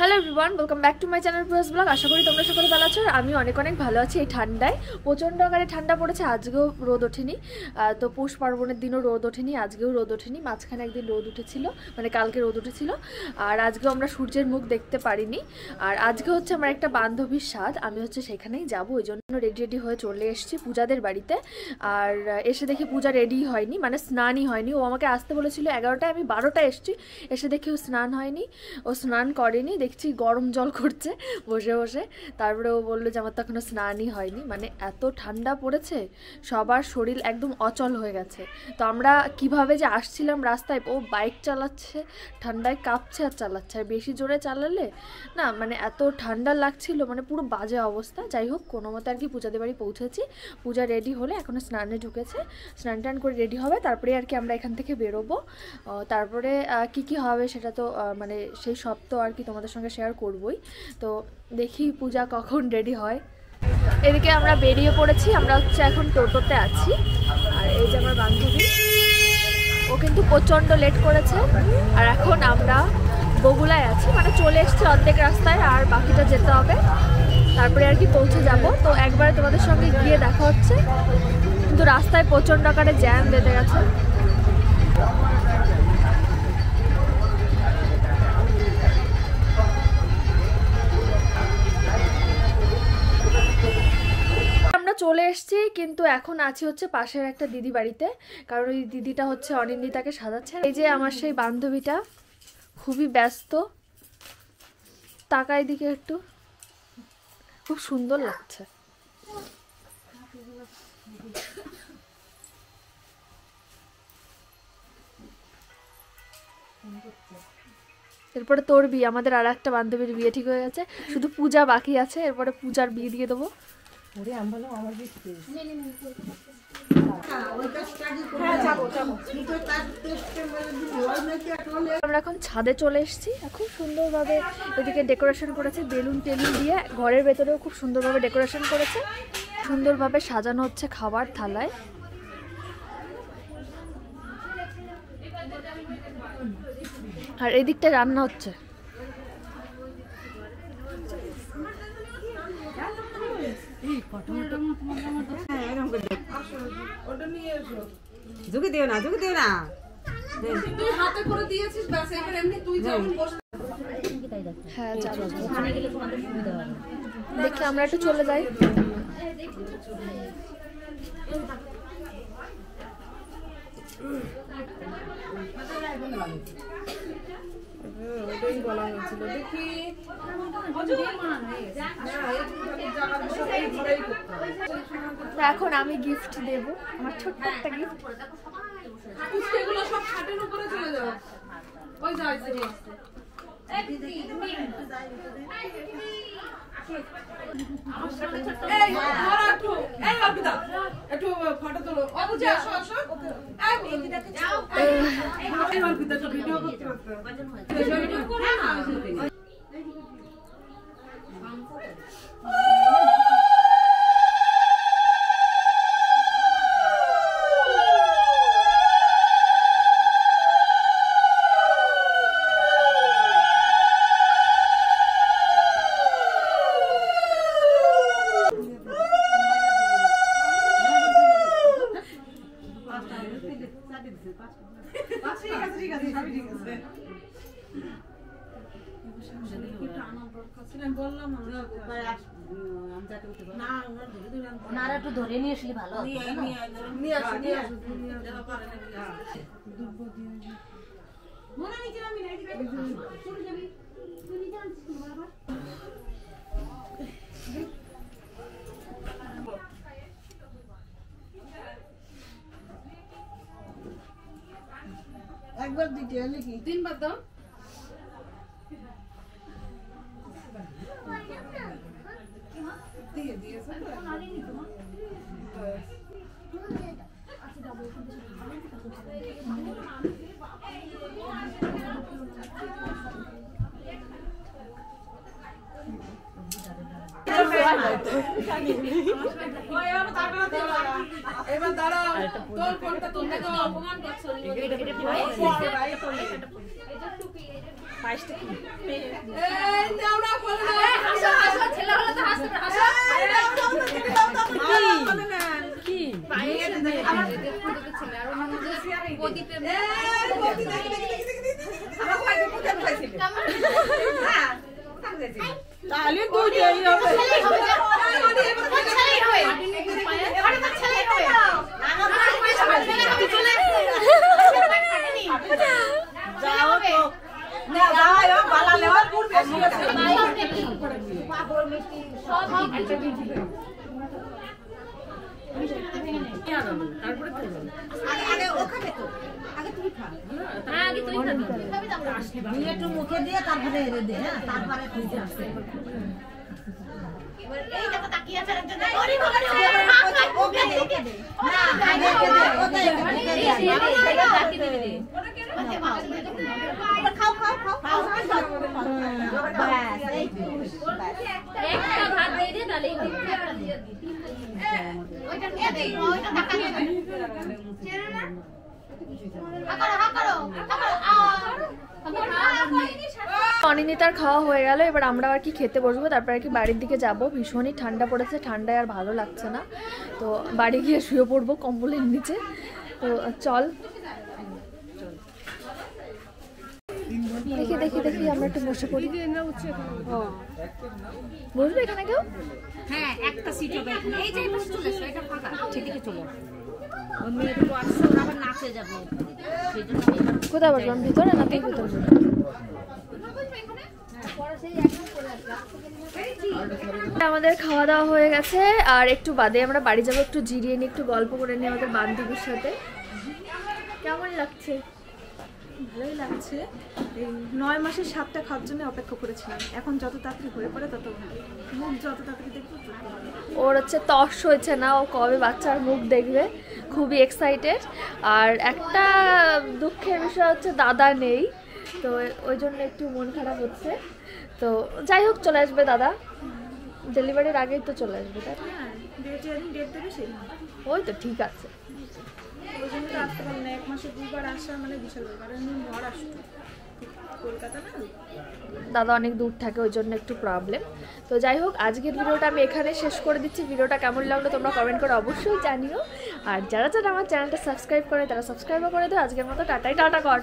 Hello everyone, welcome back to my channel Puras blog. আশা করি তোমরা সকলে ভালো আছো। আমি অনেক ভালো আছি। এই ঠান্ডায় প্রচণ্ড আকারে ঠান্ডা পড়েছে। আজকেও রোদ ওঠেনি, তো পৌষ পার্বণের দিনও রোদ ওঠেনি, আজকেও রোদ ওঠেনি। মাঝখানে একদিন রোদ উঠেছিল, মানে কালকে রোদ উঠেছিল। আর আজকেও আমরা সূর্যের মুখ দেখতে পারিনি। আর আজকে হচ্ছে আমার একটা বান্ধবীর স্বাদ, আমি হচ্ছে সেখানেই যাবো, ওই জন্য রেডি হয়ে চলে এসেছি পূজাদের বাড়িতে। আর এসে দেখি পূজা রেডি হয়নি, মানে স্নানই হয়নি। ও আমাকে আসতে বলেছিল 11টায়, আমি 12টায় এসেছি। এসে দেখি ও স্নান হয়নি, ও স্নান করেনি। দেখছি গরম জল করছে বসে বসে। তারপরে ও বললো যে আমার তো এখনো স্নানই হয়নি। মানে এত ঠান্ডা পড়েছে, সবার শরীর একদম অচল হয়ে গেছে। তো আমরা কিভাবে যে আসছিলাম রাস্তায়, ও বাইক চালাচ্ছে, ঠান্ডায় কাঁপছে আর চালাচ্ছে। আর বেশি জোরে চালালে না, মানে এত ঠান্ডা লাগছিল, মানে পুরো বাজে অবস্থা। যাই হোক, কোনো মতে আর কি পূজাদের বাড়ি পৌঁছেছি। পূজা রেডি হলে এখনও স্নানে ঢুকেছে, স্নান টান করে রেডি হবে, তারপরে আর কি আমরা এখান থেকে বেরোবো। তারপরে কি হবে সেটা তো মানে সেই সব তো আর কি তোমাদের সঙ্গে শেয়ার করবই। তো দেখি পূজা কখন রেডি হয়। এদিকে আমরা বেরিয়ে পড়েছি, আমরা হচ্ছে এখন টোটোতে আছি। আর এই যে আমার বান্ধবী, ও কিন্তু প্রচণ্ড লেট করেছে। আর এখন আমরা বগুলায় আছি, মানে চলে এসেছি অর্ধেক রাস্তায়, আর বাকিটা যেতে হবে, তারপরে আর কি পৌঁছে যাব। তো একবারে তোমাদের সঙ্গে গিয়ে দেখা হচ্ছে। কিন্তু রাস্তায় প্রচণ্ড আকারে জ্যাম বেঁধে গেছে। চলে এসছি, কিন্তু এখন আছি হচ্ছে পাশের একটা দিদি বাড়িতে, কারণ ওই দিদিটা হচ্ছে অনিন্দিতাকে সাজাচ্ছে। এই যে আমার সেই বান্ধবীটা খুবই ব্যস্ত, তাকাই দিকে একটু, খুব সুন্দর লাগছে। এরপরে তোর বিয়ে, আমাদের আর একটা বান্ধবীর বিয়ে ঠিক হয়ে গেছে, শুধু পূজা বাকি আছে। এরপরে পূজার বিয়ে দিয়ে দেবো। আমরা এখন ছাদে চলে এসেছি। খুব সুন্দরভাবে এদিকে ডেকোরেশন করেছে, বেলুন টেলুন দিয়ে। ঘরের ভেতরেও খুব সুন্দরভাবে ডেকোরেশন করেছে, সুন্দরভাবে সাজানো হচ্ছে খাবার থালায়। আর এই দিকটায় রান্না হচ্ছে। ঝুঁকি দিও না, ঝুঁকি দিও না। তুই হাতে করে দিয়েছিস, ব্যাস এবার এমনি তুই যেমন বসে। হ্যাঁ, যাবো। দেখি আমরা একটু চলে যাই। ওটাই বলা হয়েছিল, দেখি এখন আমি গিফট দেব, আমার ছোট্ট একটা গিফট। এগুলো সব খাটের উপরে চলে যাবে। ওই যাই একটু ফটো তোলো। ভিডিও করতে একটু ধরে নিয়ে আসলে ভালো। একবার দিতে হলে কি 3 বার দাও। দিয়ে দিয়েছে এবার দাঁড়াও, তোর কোনটা তোমরা তো অপমান করছো। পায়েসটা কি? তাহলে তো যেই হবে যাও তো না যাও বালা লেওয়ার পুর বেশি আছে আগে ওখানে তো আগে তুমি খা হ্যাঁ আগে তুই খা দিয়ে একটু মুখে দিয়ে তারপরে এরে দে হ্যাঁ তারপরে তুই আসবে এই দেখো তাকিয়ে আছে একজন ওরে ওকে দে না আগে ওকে দে তাকিয়ে দিবি দে খাও খাও খাও খাও বাস এই একটা ভাত দিয়ে দে তাহলেই হবে ওইটা নিয়ে দে ওইটা তাকিয়ে দে চেনা না অনিন্দিতার খাওয়া হয়ে গেল, এবার আমরা আর কি খেতে বসবো, তারপর আর কি বাড়ির দিকে যাব। ভীষণই ঠান্ডা পড়েছে, ঠান্ডায় আর ভালো লাগছে না, তো বাড়ি গিয়ে শুয়ে পড়বো কম্বলের নিচে। তো চল দেখি দেখি দেখি আমরা একটু বসে পড়ি। বসবে এখানে কেউ? হ্যাঁ একটা সিট হবে এই যে পাশে চলে এসো, এটা ফাঁকা সেদিকে চলে আসো। ওই মেয়েটা তো আসছে, ওরা আবার নাচে যাবে, সেই জন্য কোথায় বসলাম, ভিতরে না? তুই ভিতরে আমাদের খাওয়া দাওয়া হয়ে গেছে, আর একটু বাদে আমরা বাড়ি যাবো, একটু জিরিয়ে নিই, একটু গল্প করে নিই আমাদের বান্ধবীর সাথে। কেমন লাগছে? ভালোই লাগছে। এই 9 মাসের স্বাদটা খাওয়ার জন্য অপেক্ষা করেছিলাম, এখন যত তাড়াতাড়ি হয়ে পড়ে তত ভালো, মুখ যত তাড়াতাড়ি দেখবো তত ভালো। ওর হচ্ছে তর্স হয়েছে না, ও কবে বাচ্চার মুখ দেখবে, খুবই এক্সাইটেড। আর একটা দুঃখের বিষয় হচ্ছে দাদা নেই, তো ওই জন্য একটু মন খারাপ হচ্ছে। তো যাই হোক, চলে আসবে দাদা, ডেলিভারির আগেই তো চলে আসবে, তাই না? হ্যাঁ, যেদিন ডেট দেবে সেদিন। ওই তো ঠিক আছে। ওই জন্য তো আসতে পারলাম না, 1 মাসে 2বার আসা মানে বিশাল ব্যাপার, কারণ আমি ঘর আসতো কলকাতা না, দাদা অনেক দূর থাকে, ওই জন্য একটু প্রবলেম। তো যাই হোক, আজকের ভিডিওটা আমি এখানে শেষ করে দিচ্ছি। ভিডিওটা কেমন লাগলো তোমরা কমেন্ট করে অবশ্যই জানিও, আর যারা যারা আমার চ্যানেলটা সাবস্ক্রাইব করে তারা সাবস্ক্রাইবও করে দিও। আজকের মতো টাটা কর।